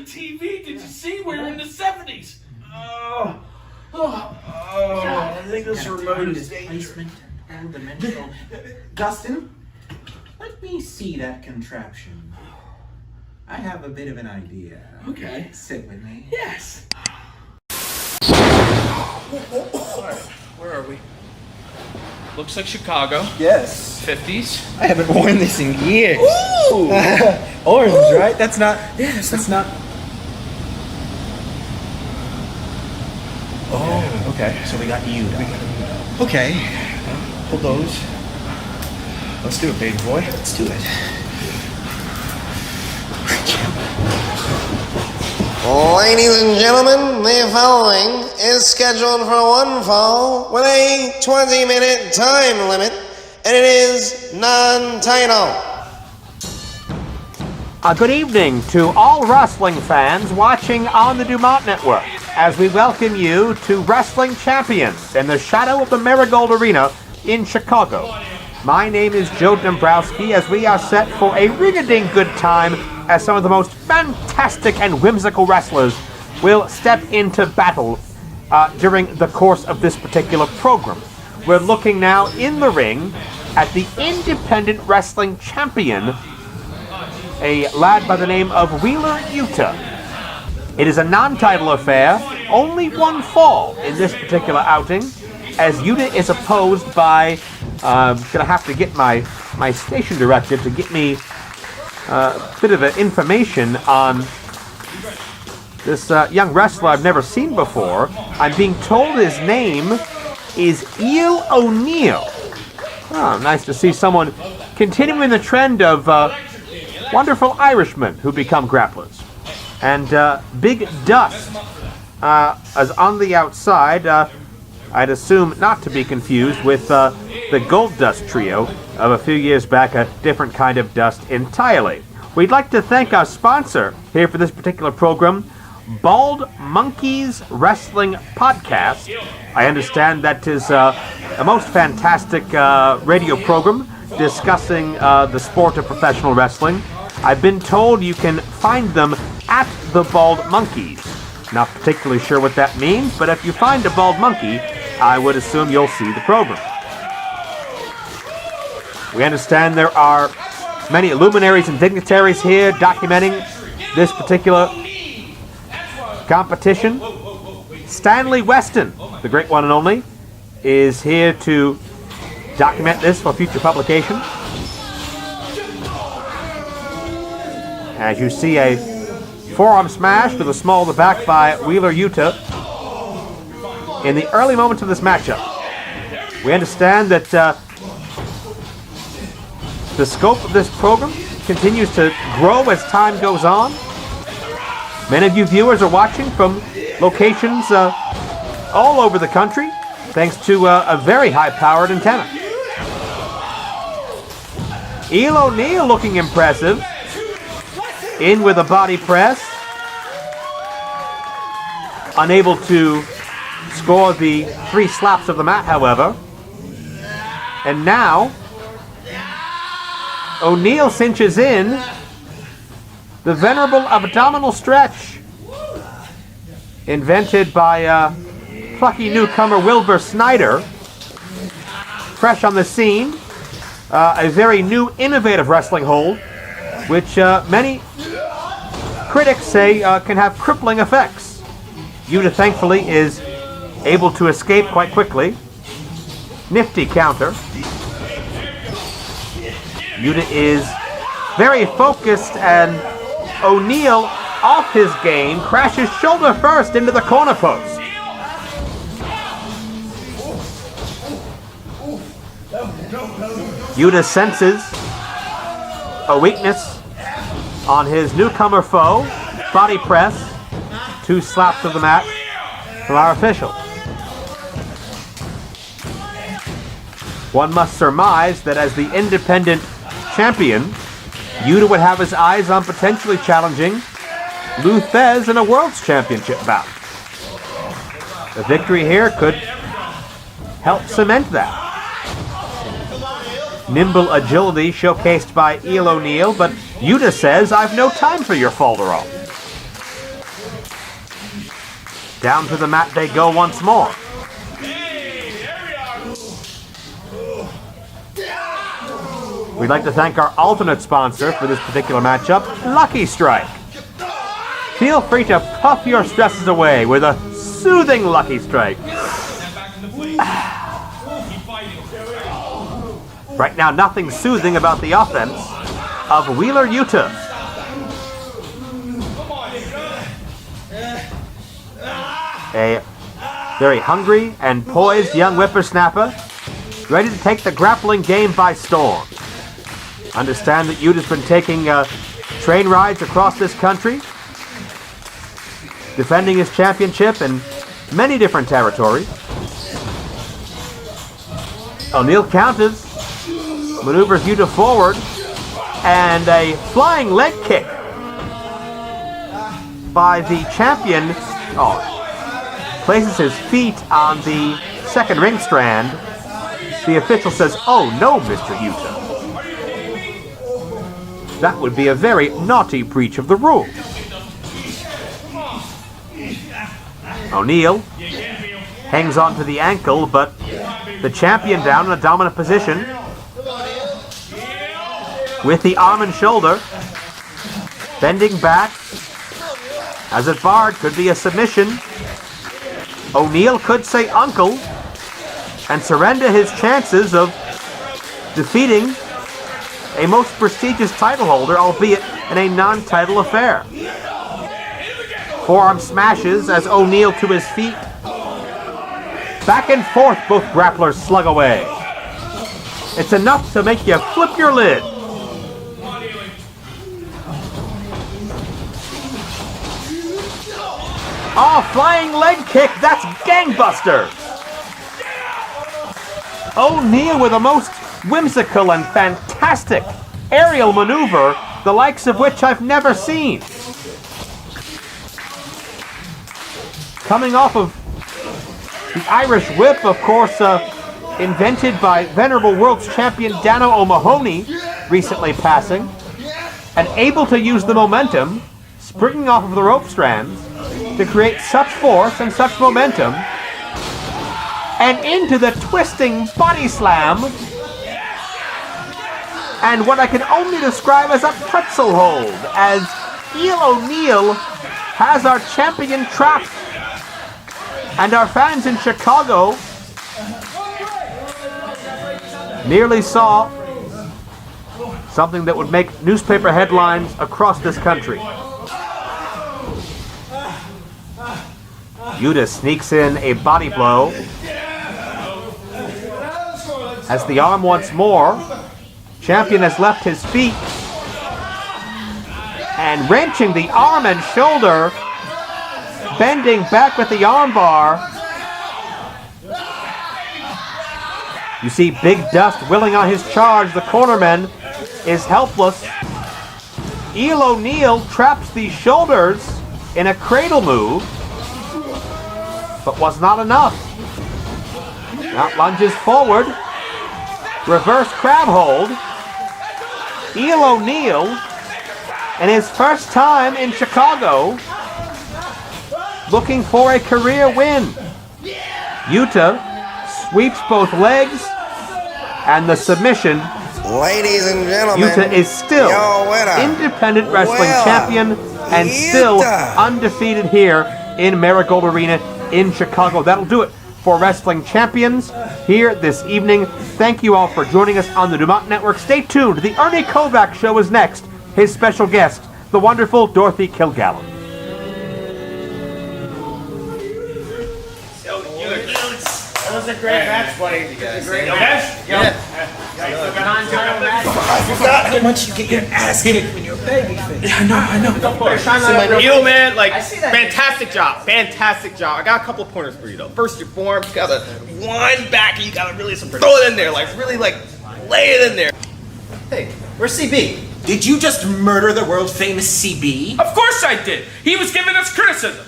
TV. Did you see? We were in the 70s. I think this remote is dangerous. Dustin, let me see that contraption. I have a bit of an idea. Okay. Sit with me. Yes. Where are we? Looks like Chicago. Yes. 50s. I haven't worn this in years. Ooh. Orange, right? That's not. Yes, That's not. Oh, okay. So we got YUTA. Okay. Pull those. Let's do it, baby boy. Let's do it. Ladies and gentlemen, the following is scheduled for one fall with a 20-minute time limit, and it is non-title. Good evening to all wrestling fans watching on the Dumont Network as we welcome you to Wrestling Champions in the shadow of the Marigold Arena in Chicago. My name is Joe Dombrowski as we are set for a ring-a-ding good time as some of the most fantastic and whimsical wrestlers will step into battle during the course of this particular program. We're looking now in the ring at the independent wrestling champion, a lad by the name of YUTA. It is a non-title affair, only one fall in this particular outing, as YUTA is opposed by, gonna have to get my station director to get me a bit of information on this young wrestler I've never seen before. I'm being told his name is Eel O'Neal. Oh, nice to see someone continuing the trend of wonderful Irishmen who become grapplers. And Big Dust is on the outside. I'd assume not to be confused with the Gold Dust Trio of a few years back, a different kind of dust entirely. We'd like to thank our sponsor here for this particular program, Bald Monkeys Wrestling Podcast. I understand that is a most fantastic radio program discussing the sport of professional wrestling. I've been told you can find them at the Bald Monkeys. Not particularly sure what that means, but if you find a bald monkey, I would assume you'll see the program. We understand there are many luminaries and dignitaries here documenting this particular competition. Stanley Weston, the great one and only, is here to document this for future publication. As you see, a forearm smash with a small to the back by YUTA in the early moments of this matchup. We understand that the scope of this program continues to grow as time goes on. Many of you viewers are watching from locations all over the country, thanks to a very high-powered antenna. Eel O'Neal looking impressive. In with a body press. Unable to score the 3 slaps of the mat, however. And now, O'Neal cinches in the venerable abdominal stretch invented by plucky newcomer Wilbur Snyder. Fresh on the scene. A very new, innovative wrestling hold, which many critics say can have crippling effects. YUTA, thankfully, is able to escape quite quickly. Nifty counter. YUTA is very focused, and O'Neal, off his game, crashes shoulder first into the corner post. YUTA senses a weakness on his newcomer foe. Body press. 2 slaps of the mat from our official. One must surmise that as the independent champion, YUTA would have his eyes on potentially challenging Lou Thesz in a World's Championship bout. The victory here could help cement that. Nimble agility showcased by Eel O'Neal, but YUTA says, "I've no time for your falderall." Down to the mat they go once more. We'd like to thank our alternate sponsor for this particular matchup, Lucky Strike. Feel free to puff your stresses away with a soothing Lucky Strike. Right now, nothing soothing about the offense of Wheeler YUTA. A very hungry and poised young whippersnapper, ready to take the grappling game by storm. Understand that YUTA's been taking train rides across this country, defending his championship in many different territories. O'Neal counters, maneuvers YUTA forward, and a flying leg kick by the champion. Places his feet on the second ring strand. The official says, "Oh no, Mr. YUTA." That would be a very naughty breach of the rule. O'Neal hangs on to the ankle, but the champion down in a dominant position with the arm and shoulder, bending back as if barred. Could be a submission. O'Neal could say uncle and surrender his chances of defeating a most prestigious title holder, albeit in a non-title affair. Forearm smashes as O'Neal to his feet. Back and forth, both grapplers slug away. It's enough to make you flip your lid. Oh, flying leg kick, that's gangbusters! O'Neal with a most whimsical and fantastic aerial maneuver, the likes of which I've never seen. Coming off of the Irish whip, of course, invented by venerable world champion Dano O'Mahony, recently passing, and able to use the momentum, springing off of the rope strands, to create such force and such momentum, and into the twisting body slam, and what I can only describe as a pretzel hold, as Eel O'Neal has our champion trapped, and our fans in Chicago nearly saw something that would make newspaper headlines across this country. YUTA sneaks in a body blow as the arm once more. Champion has left his feet and wrenching the arm and shoulder, bending back with the arm bar. You see Big Dust willing on his charge. The cornerman is helpless. Eel O'Neal traps the shoulders in a cradle move, but was not enough. Now lunges forward. Reverse crab hold. Eel O'Neal, in his first time in Chicago, looking for a career win. YUTA sweeps both legs, and the submission. Ladies and gentlemen, YUTA is still your winner, independent wrestling champion and still undefeated here in Marigold Arena in Chicago. That'll do it for Wrestling Champions here this evening. Thank you all for joining us on the Dumont Network. Stay tuned. The Ernie Kovac Show is next. His special guest, the wonderful Dorothy Kilgallen. That was a great match, buddy. I forgot how much you get your ass kicked when you're a baby face. I know. Eel, man, like, fantastic job. Fantastic job. I got a couple of pointers for you, though. First, your form, you gotta wind back and you gotta really throw it in there. Like, really, like, lay it in there. Hey, where's CB? Did you just murder the world famous CB? Of course I did. He was giving us criticism.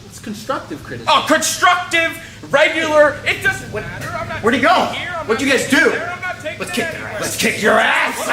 It's constructive criticism. Oh, constructive, regular. It doesn't matter. I'm not Where'd he go? here. What'd you guys do? I'm not taking Let's kick that their anywhere. ass. Let's kick your ass.